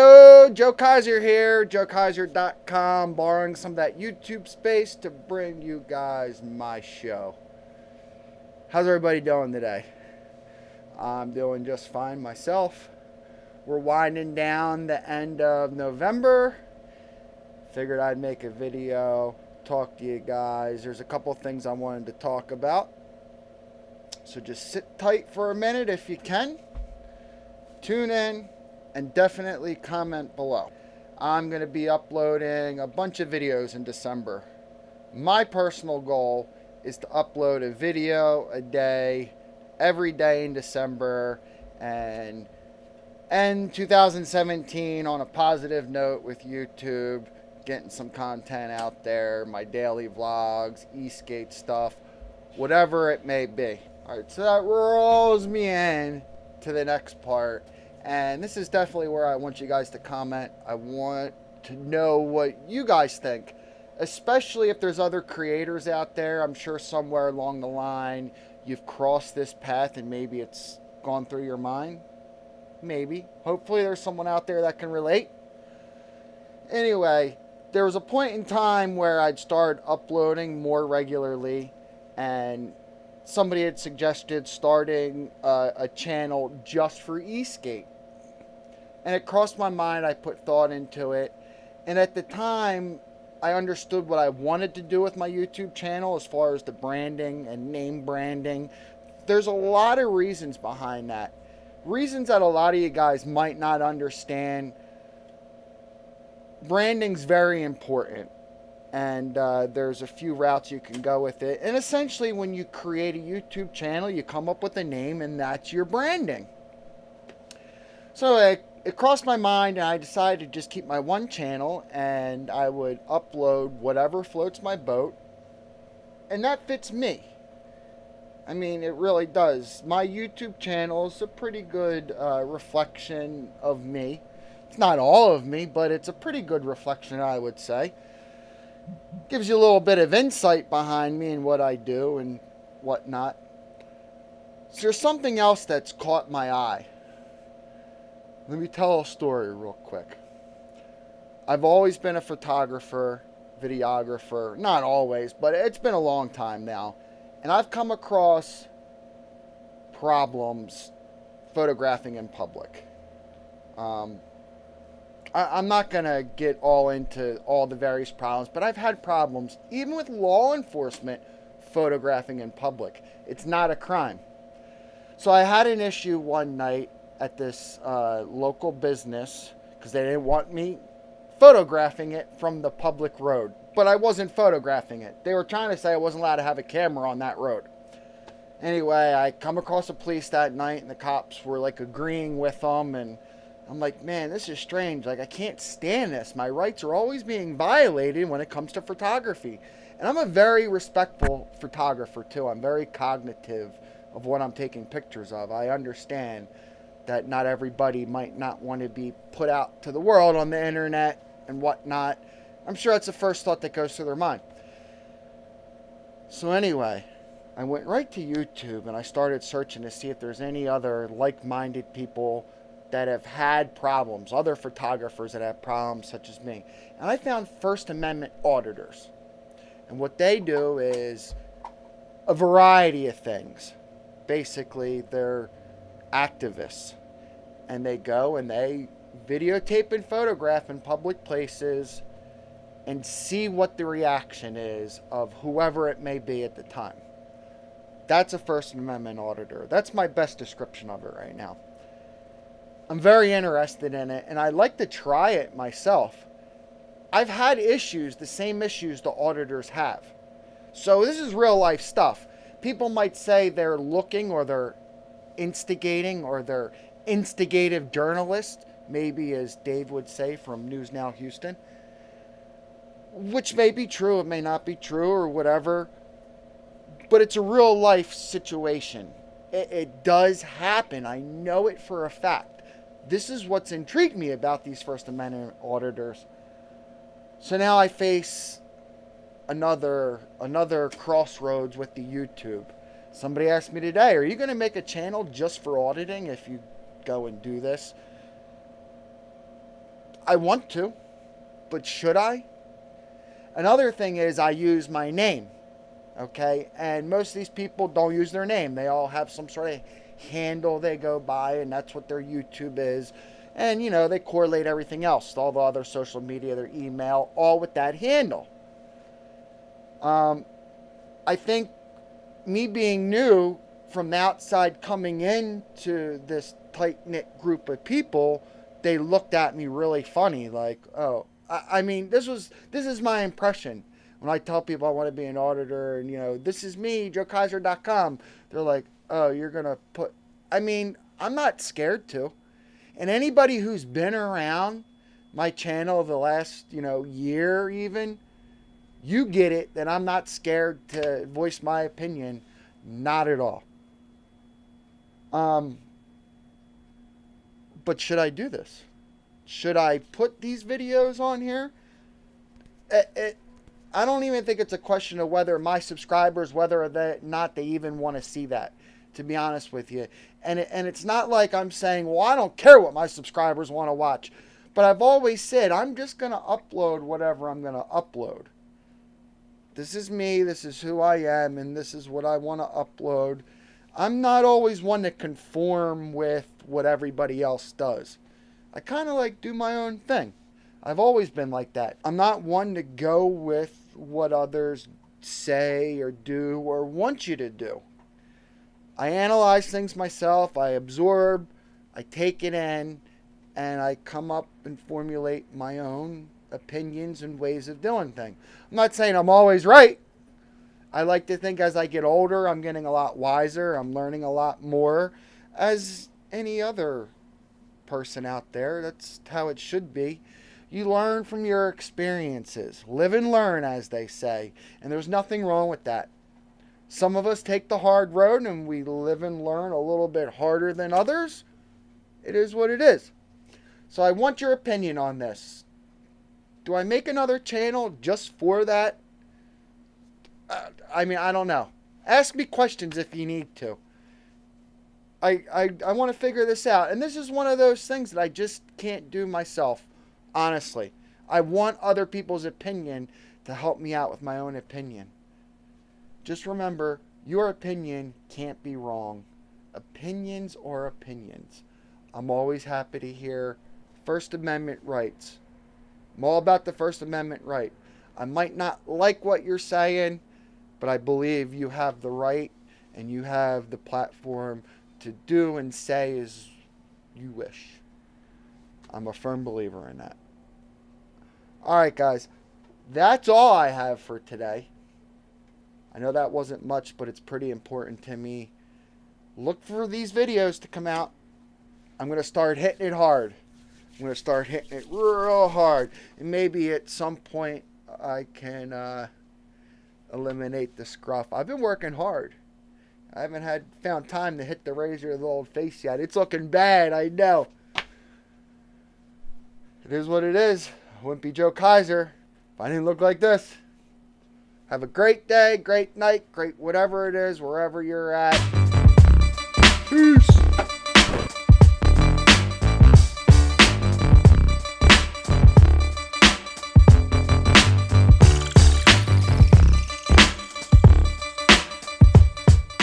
Yo, Joe Kyser here, joekyser.com, borrowing some of that YouTube space to bring you guys my show. How's everybody doing today? I'm doing just fine myself. We're winding down the end of November. Figured I'd make a video, talk to you guys. There's a couple things I wanted to talk about. So just sit tight for a minute if you can. Tune in. And definitely comment below. I'm going to be uploading a bunch of videos in December. My personal goal is to upload a video a day, every day in December, and end 2017 on a positive note with YouTube, getting some content out there, my daily vlogs, e-skate stuff, whatever it may be. Alright, so that rolls me in to the next part. And this is definitely where I want you guys to comment. I want to know what you guys think, especially if there's other creators out there. I'm sure somewhere along the line you've crossed this path and maybe it's gone through your mind. Maybe. Hopefully there's someone out there that can relate. Anyway, there was a point in time where I'd started uploading more regularly, and somebody had suggested starting a channel just for e-skate. And it crossed my mind. I put thought into it. And at the time, I understood what I wanted to do with my YouTube channel as far as the branding and name branding. There's a lot of reasons behind that. Reasons that a lot of you guys might not understand. Branding's very important. And there's a few routes you can go with it. And essentially, when you create a YouTube channel, you come up with a name, and that's your branding. So it crossed my mind, and I decided to just keep my one channel, and I would upload whatever floats my boat. And that fits me. I mean, it really does. My YouTube channel is a pretty good reflection of me. It's not all of me, but it's a pretty good reflection, I would say. Gives you a little bit of insight behind me and what I do and whatnot. So there's something else that's caught my eye. Let me tell a story real quick. I've always been a photographer, videographer. Not always, but it's been a long time now. And I've come across problems photographing in public. I'm not going to get all into all the various problems, but I've had problems, even with law enforcement, photographing in public. It's not a crime. So I had an issue one night at this local business because they didn't want me photographing it from the public road. But I wasn't photographing it. They were trying to say I wasn't allowed to have a camera on that road. Anyway, I come across the police that night, and the cops were like agreeing with them, and I'm like, man, this is strange. Like, I can't stand this. My rights are always being violated when it comes to photography. And I'm a very respectful photographer, too. I'm very cognitive of what I'm taking pictures of. I understand that not everybody might not want to be put out to the world on the internet and whatnot. I'm sure that's the first thought that goes through their mind. So anyway, I went right to YouTube, and I started searching to see if there's any other like-minded people that have had problems, other photographers that have problems such as me. And I found First Amendment auditors. And what they do is a variety of things. Basically, they're activists. And they go and they videotape and photograph in public places and see what the reaction is of whoever it may be at the time. That's a First Amendment auditor. That's my best description of it right now. I'm very interested in it, and I'd like to try it myself. I've had issues, the same issues the auditors have. So this is real life stuff. People might say they're looking, or they're instigating, or they're instigative journalists, maybe as Dave would say from News Now Houston. Which may be true, it may not be true, or whatever. But it's a real life situation. It does happen. I know it for a fact. This is what's intrigued me about these First Amendment auditors. So now I face another crossroads with the YouTube. Somebody asked me today, are you going to make a channel just for auditing if you go and do this? I want to, but should I? Another thing is I use my name, okay? And most of these people don't use their name. They all have some sort of handle they go by, and that's what their YouTube is. And, you know, they correlate everything else, all the other social media, their email, all with that handle. I think me being new from the outside coming into this tight-knit group of people, they looked at me really funny, like, oh, I mean, this is my impression. When I tell people I want to be an auditor and, you know, this is me, JoeKyser.com, they're like, oh, you're going to put, I mean, I'm not scared to. And anybody who's been around my channel the last, you know, year even, you get it that I'm not scared to voice my opinion. Not at all. But should I do this? Should I put these videos on here? I don't even think it's a question of whether my subscribers, whether or not they even want to see that, to be honest with you. And it's not like I'm saying, well, I don't care what my subscribers want to watch. But I've always said, I'm just going to upload whatever I'm going to upload. This is me, this is who I am, and this is what I want to upload. I'm not always one to conform with what everybody else does. I kind of like do my own thing. I've always been like that. I'm not one to go with what others say or do or want you to do. I analyze things myself, I absorb, I take it in, and I come up and formulate my own opinions and ways of doing things. I'm not saying I'm always right. I like to think as I get older, I'm getting a lot wiser. I'm learning a lot more as any other person out there. That's how it should be. You learn from your experiences. Live and learn, as they say. And there's nothing wrong with that. Some of us take the hard road and we live and learn a little bit harder than others. It is what it is. So I want your opinion on this. Do I make another channel just for that? I mean, I don't know. Ask me questions if you need to. I want to figure this out. And this is one of those things that I just can't do myself, honestly. I want other people's opinion to help me out with my own opinion. Just remember, your opinion can't be wrong. Opinions are opinions. I'm always happy to hear First Amendment rights. I'm all about the First Amendment right. I might not like what you're saying, but I believe you have the right and you have the platform to do and say as you wish. I'm a firm believer in that. All right, guys. That's all I have for today. I know that wasn't much, but it's pretty important to me. Look for these videos to come out. I'm going to start hitting it hard. I'm going to start hitting it real hard. And maybe at some point I can eliminate the scruff. I've been working hard. I haven't found time to hit the razor of the old face yet. It's looking bad, I know. It is what it is. I wouldn't be Joe Kyser if I didn't look like this. Have a great day, great night, great whatever it is, wherever you're at. Peace.